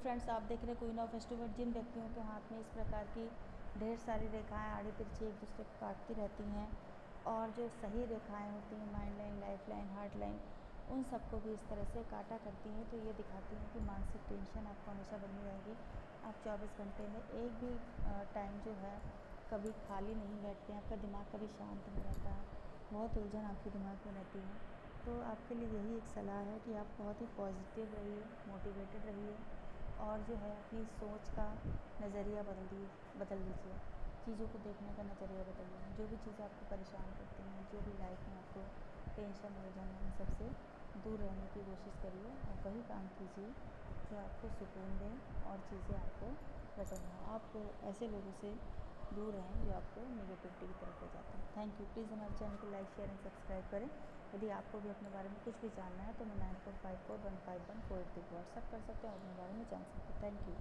Friends, आप देख रहे हैं क्वीन ऑफ एक्सट्रोवर्ट। जिन व्यक्तियों के हाथ में इस प्रकार की ढेर सारी रेखाएं आड़ी तिरछी एक दूसरे को काटती रहती हैं और जो सही रेखाएं होती हैं, mind line, life line, heart line, उन सबको भी इस तरह से काटा करती हैं, तो ये दिखाती हैं कि मानसिक टेंशन आपको हमेशा बनी रहेगी। आप 24 घंटे में एक भी टाइम जो है कभी खाली नहीं बैठते हैं, आपका दिमाग कभी शांत नहीं रहता है, बहुत उलझन आपके दिमाग में रहती है। तो आपके लिए यही एक सलाह है कि आप बहुत ही पॉजिटिव रहिए, मोटिवेटेड रहिए और जो है अपनी सोच का नज़रिया बदल दीजिए, चीज़ों को देखने का नज़रिया बदलिए। जो भी चीज़ें आपको परेशान करती हैं, जो भी लाइफ में आपको टेंशन उलझन है, इन सबसे दूर रहने की कोशिश करिए और वही काम कीजिए जो आपको सुकून दे और चीज़ें आपको बेटर हों। आप ऐसे लोगों से दूर रहें जो आपको नेगेटिविटी की तरफ ले जाते हैं। Thank you. प्लीज़ हमारे चैनल को लाइक, शेयर एंड सब्सक्राइब करें। यदि आपको भी अपने बारे में कुछ भी जानना है तो मैं 9454151483 व्हाट्सअप कर सकते हैं और अपने बारे में जान सकते हैं। Thank you.